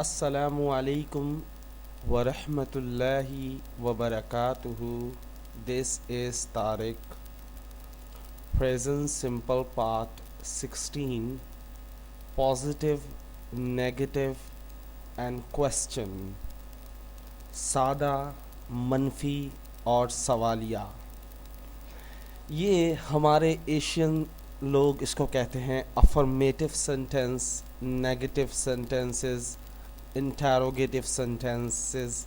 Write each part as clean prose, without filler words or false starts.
Assalamu alaikum wa rahmatullahi wa barakatuhu. This is Tariq. Present simple part 16. Positive, negative and question. सादा, मनफी और सवालिया. ये हमारे एशियन लोग इसको कहते हैं affirmative sentence, negative sentences, interrogative sentences.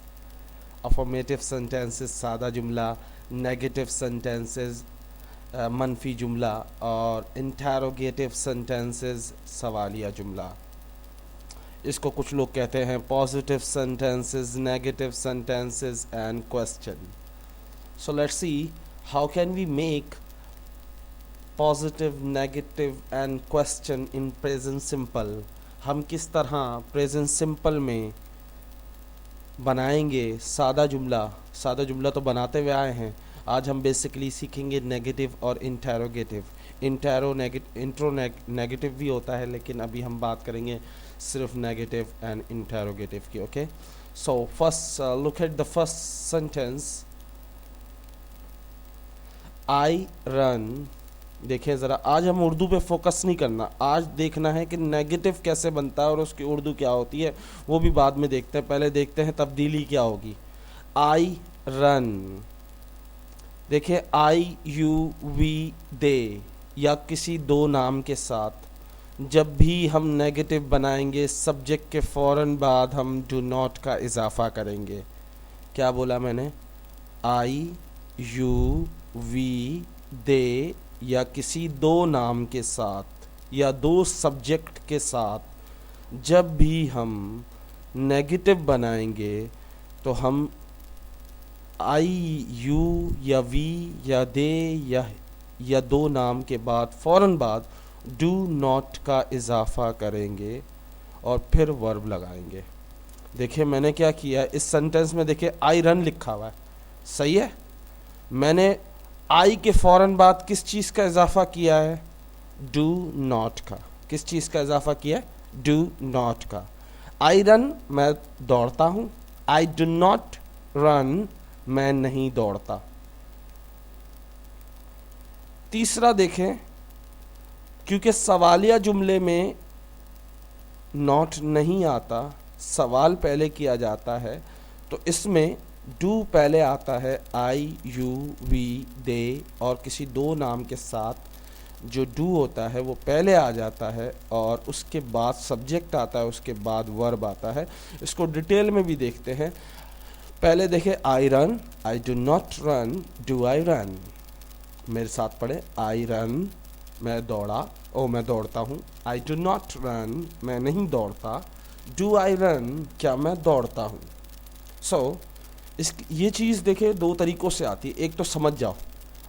Affirmative sentences सादा जुमला, नेगेटिव सेंटेंसेस मनफी जुमला और इंटरोगेटिव सेंटेंसेस सवालिया जुमला. इसको कुछ लोग कहते हैं positive sentences, negative sentences and question. So let's see how can we make positive, negative and question in present simple. हम किस तरह present simple में बनाएंगे सादा जुमला. सादा जुमला तो बनाते हुए आए हैं. आज हम बेसिकली सीखेंगे नेगेटिव और इंटरोगेटिव. इंट्रो नेगेटिव भी होता है, लेकिन अभी हम बात करेंगे सिर्फ नेगेटिव एंड इंटरोगेटिव की. Okay, so first look at the first sentence. I run. देखें ज़रा, आज हम उर्दू पे फोकस नहीं करना. आज देखना है कि नेगेटिव कैसे बनता है और उसकी उर्दू क्या होती है, वो भी बाद में देखते हैं. पहले देखते हैं तब्दीली क्या होगी. I run. देखिए आई यू वी दे या किसी दो नाम के साथ जब भी हम नेगेटिव बनाएंगे सब्जेक्ट के फ़ौरन बाद हम डू नॉट का इजाफा करेंगे. क्या बोला मैंने? आई यू वी दे या किसी दो नाम के साथ या दो सब्जेक्ट के साथ जब भी हम नेगेटिव बनाएंगे तो हम आई यू या वी या दे या दो नाम के बाद फ़ौरन बाद डू नॉट का इजाफा करेंगे और फिर वर्ब लगाएंगे. देखिए मैंने क्या किया इस सेंटेंस में. देखिए आई रन लिखा हुआ है, सही है. मैंने आई के फ़ौरन बाद किस चीज़ का इजाफा किया है? डू नॉट का. किस चीज़ का इजाफा किया है? डू नॉट का. आई रन, मैं दौड़ता हूँ. आई डू नॉट रन, मैं नहीं दौड़ता. तीसरा देखें, क्योंकि सवालिया जुमले में नॉट नहीं आता, सवाल पहले किया जाता है, तो इसमें डू पहले आता है. आई यू वी दे और किसी दो नाम के साथ जो डू होता है वो पहले आ जाता है और उसके बाद सब्जेक्ट आता है, उसके बाद वर्ब आता है. इसको डिटेल में भी देखते हैं. पहले देखें I run. I do not run, do I run. मेरे साथ पढ़े. आई रन, मैं दौड़ा, मैं दौड़ता हूँ. आई डू नॉट रन, मैं नहीं दौड़ता. डू आई रन, क्या मैं दौड़ता हूँ. सो ये चीज़ देखे दो तरीक़ों से आती है. एक तो समझ जाओ,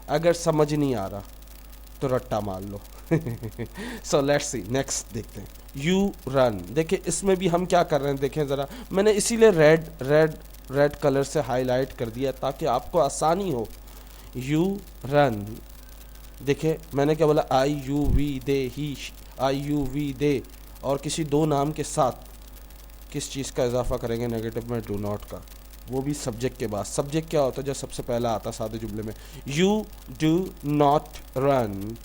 अगर समझ नहीं आ रहा तो रट्टा मार लो. सो लेट्स सी, नेक्स्ट देखते हैं. You run. देखिए इसमें भी हम क्या कर रहे हैं, देखें ज़रा. मैंने इसीलिए रेड कलर से हाईलाइट कर दिया ताकि आपको आसानी हो. You run. देखिए मैंने क्या बोला? I you we they he. I you we they और किसी दो नाम के साथ किस चीज़ का इजाफा करेंगे नेगेटिव में? डू नॉट का. वो भी सब्जेक्ट के बाद. सब्जेक्ट क्या होता है जो सबसे पहला आता है सादे जुमले में? You do not run,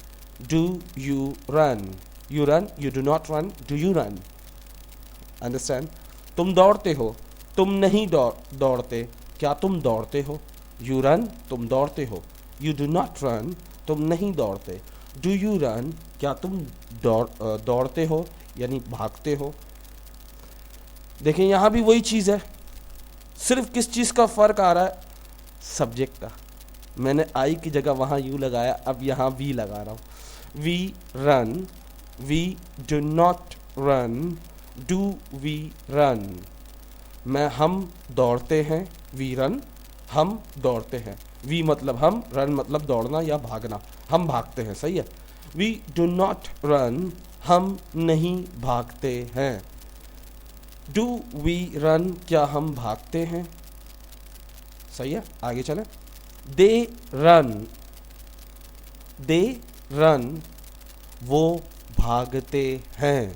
do you run. You run, you do not run, do you run. Understand? तुम दौड़ते हो, तुम नहीं दौड़ते, क्या तुम दौड़ते हो? यू रन, तुम दौड़ते हो. यू डू नॉट रन, तुम नहीं दौड़ते. डू यू रन, क्या तुम दौड़ते हो यानी भागते हो. देखें यहाँ भी वही चीज़ है, सिर्फ किस चीज़ का फ़र्क आ रहा है? सब्जेक्ट का. मैंने आई की जगह वहाँ यू लगाया, अब यहाँ वी लगा रहा हूँ. We run, we do not run, do we run. हम दौड़ते हैं. वी रन, हम दौड़ते हैं. वी मतलब हम, रन मतलब दौड़ना या भागना. हम भागते हैं, सही है. वी डू नॉट रन, हम नहीं भागते हैं. डू वी रन, क्या हम भागते हैं. सही है, आगे चलें. दे रन, दे रन, वो भागते हैं.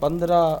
15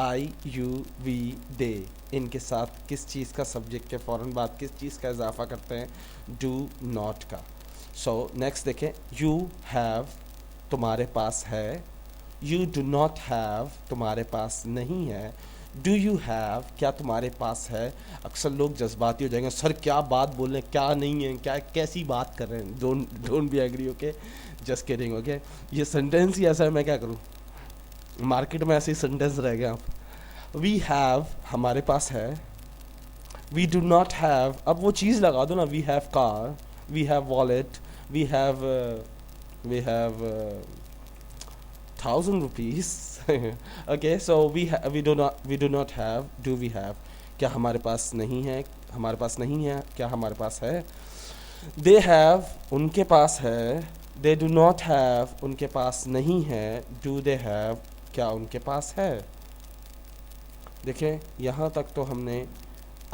आई यू वी दे, इनके साथ किस चीज़ का सब्जेक्ट के फ़ौरन बाद किस चीज़ का इजाफा करते हैं, डू नॉट का। सो नेक्स्ट देखें, यू हैव तुम्हारे पास है, यू डू नॉट हैव तुम्हारे पास नहीं है, डू यू हैव क्या तुम्हारे पास है। अक्सर लोग जज्बाती हो जाएंगे, सर क्या बात बोल रहे हैं, क्या नहीं है, क्या कैसी बात कर रहे हैं, don't be agree, okay, just kidding, okay. ये सेंटेंस ही ऐसा है, मैं क्या करूँ, मार्केट में ऐसे ही सेंटेंस रह गए आप। वी हैव हमारे पास है, वी डू नॉट हैव, अब वो चीज़ लगा दो ना, we have car, we have wallet, we have 1000 rupees okay, so we do not have, do we have क्या हमारे पास नहीं है, हमारे पास नहीं है, क्या हमारे पास है। they have उनके पास है, they do not have उनके पास नहीं है, do they have क्या उनके पास है। देखें यहाँ तक तो हमने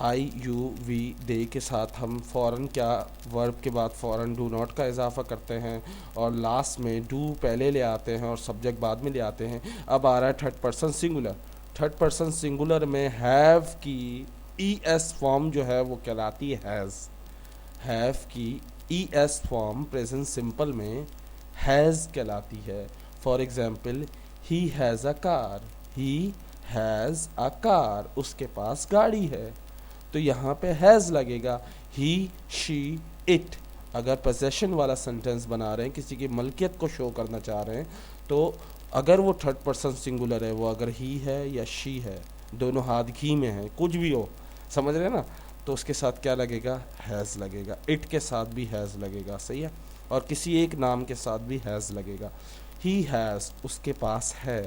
आई यू वी दे के साथ हम फ़ौरन क्या वर्ब के बाद फ़ौरन डू नॉट का इजाफा करते हैं और लास्ट में डू पहले ले आते हैं और सब्जेक्ट बाद में ले आते हैं। अब आ रहा है third person singular. Third person singular में हैव की ई एस फॉर्म जो है वो कहलाती है हैज़। हैव की E S form present simple में हैज़ कहलाती है। For example, he has a car, he has a car, उसके पास गाड़ी है, तो यहाँ पे हैज़ लगेगा। ही शी इट, अगर पोजेशन वाला सेंटेंस बना रहे हैं, किसी की मलकियत को शो करना चाह रहे हैं, तो अगर वो थर्ड पर्सन सिंगुलर है, वो अगर ही है या शी है, दोनों हाथ घी में है, कुछ भी हो, समझ रहे हैं ना, तो उसके साथ क्या लगेगा, हैज़ लगेगा। इट के साथ भी हैज़ लगेगा, सही है, और किसी एक नाम के साथ भी हैज़ लगेगा। ही हैज़ उसके पास है,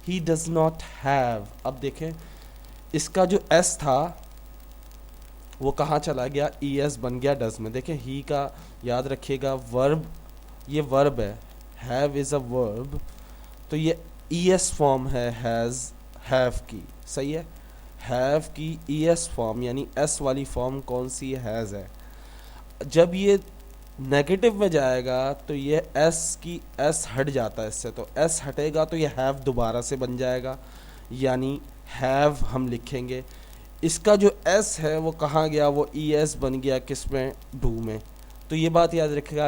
ही डज नॉट हैव। अब देखें इसका जो एस था वो कहाँ चला गया, ई एस बन गया डज में। देखें ही का याद रखिएगा वर्ब, ये वर्ब है, हैव इज़ अ वर्ब, तो ये ई एस फॉर्म है हैज़ हैव की, सही है। हैव की ई एस फॉर्म यानी एस वाली फॉर्म कौन सी है, हैज़ है। जब ये नेगेटिव में जाएगा तो ये एस की एस हट जाता है इससे, तो एस हटेगा तो ये हैव दोबारा से बन जाएगा, यानी हैव हम लिखेंगे। इसका जो एस है वो कहाँ गया, वो ई एस बन गया किस में, डू में। तो ये बात याद रखिएगा,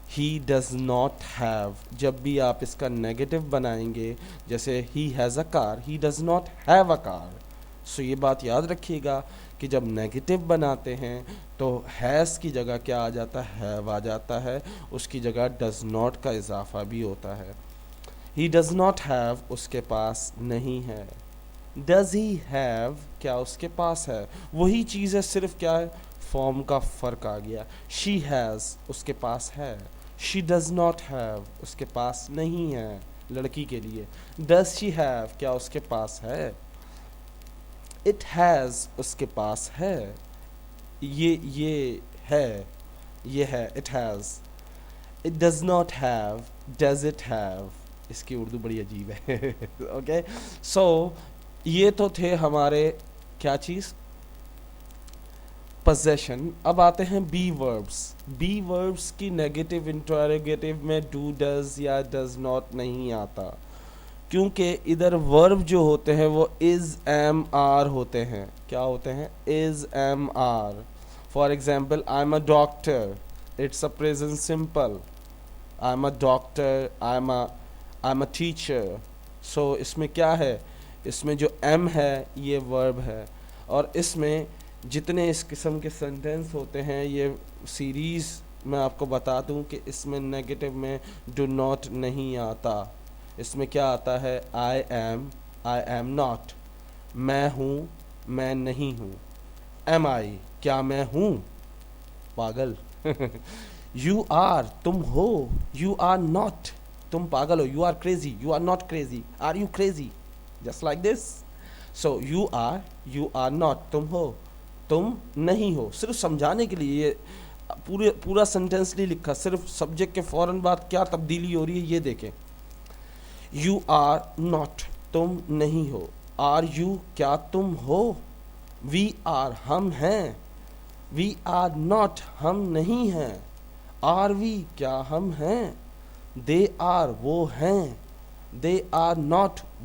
ही डज नॉट हैव। जब भी आप इसका नेगेटिव बनाएंगे, जैसे he has a car, he does not have a car. So ये बात याद रखिएगा कि जब नेगेटिव बनाते हैं तो हैज़ की जगह क्या आ जाता है, हैव आ जाता है, उसकी जगह डज नॉट का इजाफा भी होता है। ही डज नॉट हैव उसके पास नहीं है। डज ही हैव क्या उसके पास है, वही चीज़ है, सिर्फ क्या है, फॉर्म का फ़र्क आ गया। शी हैज़ उसके पास है, शी डज नॉट हैव उसके पास नहीं है, लड़की के लिए। डज शी हैव क्या उसके पास है, इट हैज़ उसके पास है, ये है, ये है, it has. It does not have, does it have. इसकी उर्दू बड़ी अजीब है ओके। सो ये तो थे हमारे क्या चीज़, पोजेशन। अब आते हैं बी वर्ब्स। बी वर्ब्स की नेगेटिव इंटरोगेटिव में डू डज या डज नॉट नहीं आता, क्योंकि इधर वर्ब जो होते हैं वो इज़ एम आर होते हैं। क्या होते हैं, is am are. For example, I am a doctor, it's a present simple. I am a doctor, I am a teacher. So इसमें क्या है, इसमें जो एम है ये वर्ब है, और इसमें जितने इस किस्म के सेंटेंस होते हैं, ये सीरीज़ मैं आपको बता दूं कि इसमें नेगेटिव में डू नॉट नहीं आता। इसमें क्या आता है, आई एम नॉट, मैं हूँ, मैं नहीं हूँ। एम आई क्या मैं हूँ, पागल यू आर तुम हो, यू आर नॉट तुम पागल हो, you are crazy, you are not crazy, are you crazy, just like this. So you are not तुम हो, तुम नहीं हो। सिर्फ समझाने के लिए, ये पूरा सेंटेंस नहीं लिखा, सिर्फ सब्जेक्ट के फ़ौरन बाद क्या तब्दीली हो रही है ये देखें। यू आर नॉट तुम नहीं हो, आर यू क्या तुम हो, वी आर हम हैं, वी आर नॉट हम नहीं हैं, आर वी क्या हम हैं, दे आर वो हैं, they are not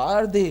are they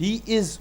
he is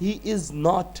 he is not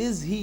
is he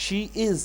she is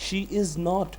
she is not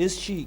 is she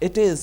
it is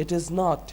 it is not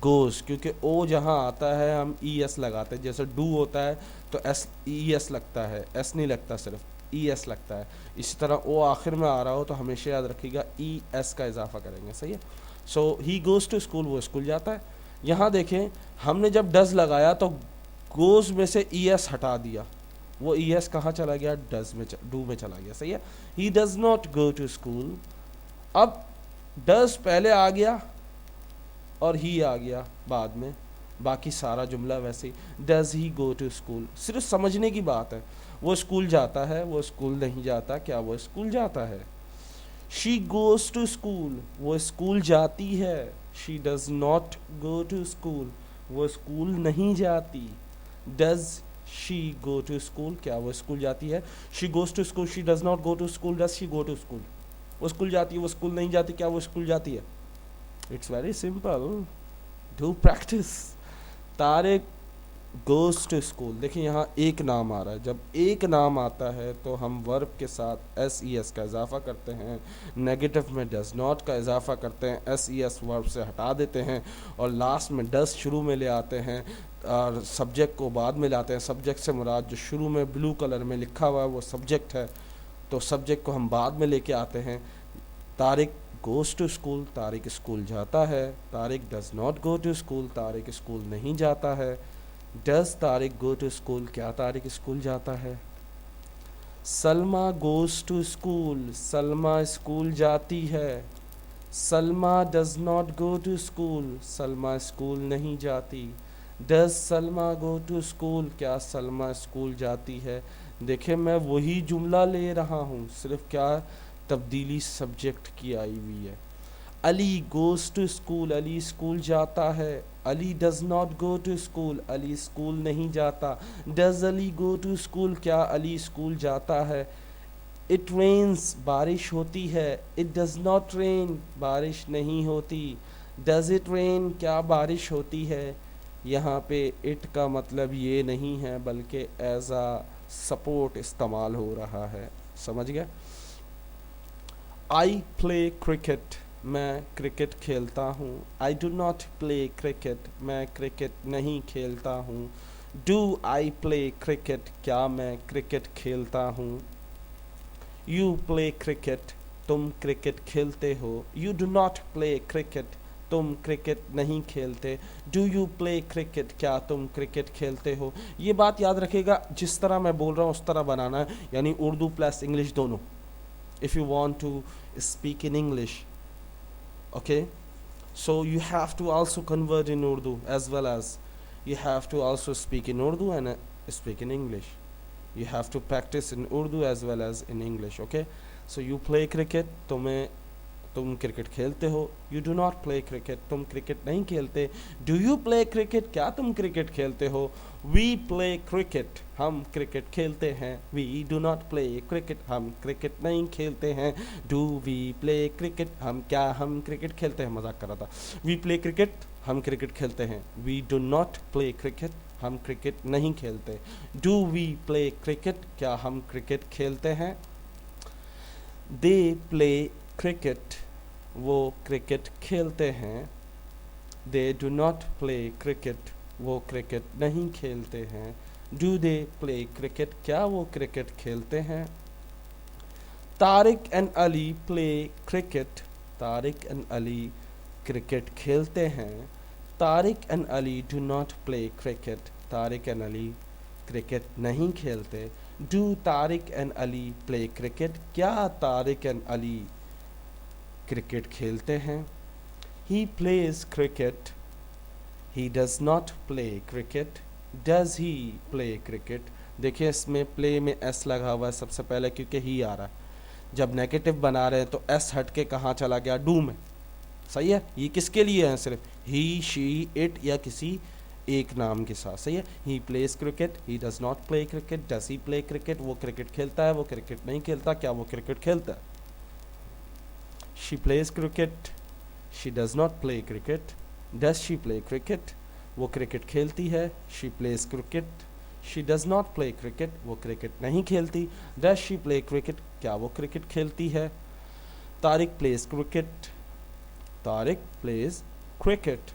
goes, क्योंकि ओ जहाँ आता है हम ES लगाते हैं, जैसे do होता है तो ES लगता है, S नहीं लगता, सिर्फ ES लगता है। इसी तरह ओ आखिर में आ रहा हो तो हमेशा याद रखिएगा ES का इजाफा करेंगे, सही है। सो ही गोज़ टू स्कूल, वो स्कूल जाता है। यहाँ देखें हमने जब डज लगाया तो गोज़ में से ES हटा दिया, वो ES कहाँ चला गया, डज में, डू में चला गया, सही है। He does not go to school, अब डज पहले आ गया और ही आ गया बाद में, बाकी सारा जुमला वैसे ही। Does he go to school, सिर्फ समझने की बात है, वो स्कूल जाता है, वो स्कूल नहीं जाता, क्या वो स्कूल जाता है। शी गोज टू स्कूल, वो स्कूल जाती है। She does not go to school, वो स्कूल नहीं जाती। Does she go to school, क्या वो स्कूल जाती है। She goes to school, she does not go to school, does she go to school, वो स्कूल जाती है, वो स्कूल नहीं जाती, क्या वो स्कूल जाती है। It's very simple, do practice. Tariq goes to school, देखिए यहाँ एक नाम आ रहा है, जब एक नाम आता है तो हम वर्ब के साथ SES का इजाफा करते हैं, नेगेटिव में डज नॉट का इजाफा करते हैं, SES वर्ब से हटा देते हैं और लास्ट में डज शुरू में ले आते हैं और सब्जेक्ट को बाद में लाते हैं। सब्जेक्ट से मुराद जो शुरू में ब्लू कलर में लिखा हुआ है वो सब्जेक्ट है, तो सब्जेक्ट को हम बाद में लेके आते हैं। Tariq goes to school, Tariq school जाता है। Tariq does not go to school, Tariq school नहीं जाता है। Does Tariq go to school, क्या तारिक स्कूल जाता है। Salma goes to school, Salma school जाती है। Salma does not go to school, Salma school नहीं जाती। Does Salma go to school, क्या सलमा स्कूल जाती है। देखिए मैं वही जुमला ले रहा हूँ, सिर्फ क्या तब्दीली सब्जेक्ट की आई हुई है। Ali goes to school, Ali school जाता है। Ali does not go to school, Ali school नहीं जाता। Does Ali go to school, क्या अली स्कूल जाता है। इट रेन्स, बारिश होती है। इट डज नॉट रेन, बारिश नहीं होती। डज इट रेन, क्या बारिश होती है। यहाँ पे इट का मतलब ये नहीं है बल्कि एज आ सपोर्ट इस्तेमाल हो रहा है, समझ गए। आई प्ले क्रिकेट, मैं क्रिकेट खेलता हूँ। I do not play cricket, मैं क्रिकेट नहीं खेलता हूँ। डू आई प्ले क्रिकेट, क्या मैं क्रिकेट खेलता हूँ। यू प्ले क्रिकेट, तुम क्रिकेट खेलते हो। You do not play cricket, तुम क्रिकेट नहीं खेलते। डू यू प्ले क्रिकेट, क्या तुम क्रिकेट खेलते हो। ये बात याद रखिएगा, जिस तरह मैं बोल रहा हूँ उस तरह बनाना है, यानी उर्दू प्लस इंग्लिश दोनों। If you want to speak in English, okay, so you have to also convert in Urdu as well as you have to also speak in Urdu and speak in English. You have to practice in Urdu as well as in English, okay. So you play cricket, तुम cricket खेलते हो। You do not play cricket, तुम cricket नहीं खेलते। Do you play cricket, क्या तुम cricket खेलते हो। वी प्ले क्रिकेट, हम क्रिकेट खेलते हैं। We do not play cricket, हम क्रिकेट नहीं खेलते हैं। डू वी प्ले क्रिकेट, हम क्रिकेट खेलते हैं, मजाक कर रहा था। वी प्ले क्रिकेट, हम क्रिकेट खेलते हैं। We do not play cricket, हम क्रिकेट नहीं खेलते। डू वी प्ले क्रिकेट, क्या हम क्रिकेट खेलते हैं। दे प्ले क्रिकेट, वो क्रिकेट खेलते हैं। They do not play cricket, वो क्रिकेट नहीं खेलते हैं। डू दे प्ले क्रिकेट, क्या वो क्रिकेट खेलते हैं। Tariq and Ali play cricket, Tariq and Ali cricket खेलते हैं। Tariq and Ali do not play cricket, Tariq and Ali cricket नहीं खेलते। Do Tariq and Ali play cricket, क्या तारिक एंड अली क्रिकेट खेलते हैं। He plays cricket, he does not play cricket. Does he play cricket, देखिए इसमें प्ले में एस लगा हुआ है सबसे पहले क्योंकि ही आ रहा है। जब नेगेटिव बना रहे हैं तो एस हट के कहाँ चला गया, डू में, सही है। ये किसके लिए है, सिर्फ ही शी इट या किसी एक नाम के साथ, सही है। He plays cricket, he does not play cricket. Does he play cricket, वो क्रिकेट खेलता है, वो क्रिकेट नहीं खेलता, क्या वो क्रिकेट खेलता है। She plays cricket, she does not play cricket. Does she play cricket, वो क्रिकेट खेलती है। She plays cricket, she does not play cricket, वो क्रिकेट नहीं खेलती। Does she play cricket, क्या वो क्रिकेट खेलती है। Tariq plays cricket, Tariq plays cricket,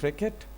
cricket.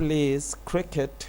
plays cricket.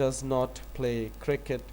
does not play cricket.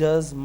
Does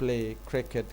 play cricket.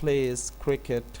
plays cricket.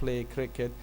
play cricket.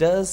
Does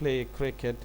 play cricket.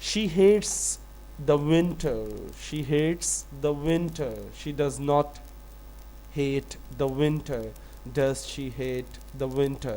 She hates the winter. She hates the winter. She does not hate the winter. Does she hate the winter.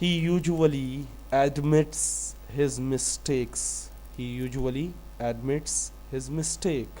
He usually admits his mistakes. He usually admits his mistake.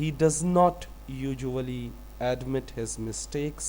He does not usually admit his mistakes.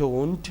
don't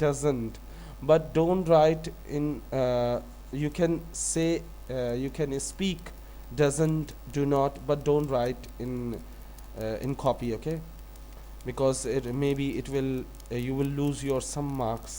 doesn't. But don't write in you can say you can speak doesn't, do not, but don't write in copy, okay, because maybe it will you will lose your some marks.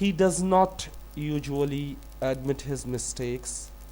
He does not usually admit his mistakes.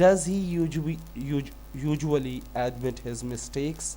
Does he usually admit his mistakes.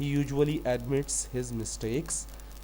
He usually admits his mistakes.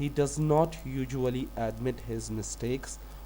He does not usually admit his mistakes.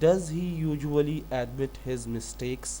Does he usually admit his mistakes.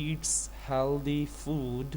eats healthy food.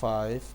5.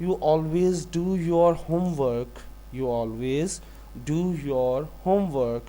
You always do your homework. You always do your homework.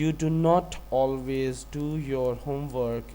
You do not always do your homework.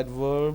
adverb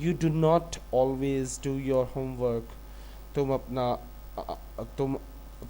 You do not always do your homework.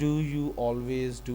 Do you always do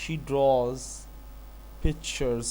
She draws pictures.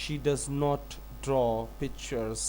She does not draw pictures.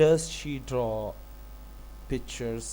Does she draw pictures.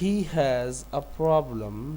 He has a problem.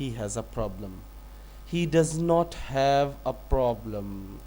He has a problem. He does not have a problem.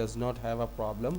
does not have a problem.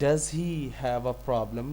Does he have a problem.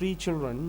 3 children.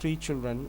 3 children.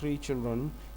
3 children؟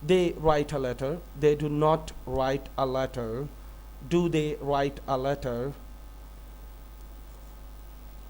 They write a letter. They do not write a letter. Do they write a letter?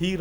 He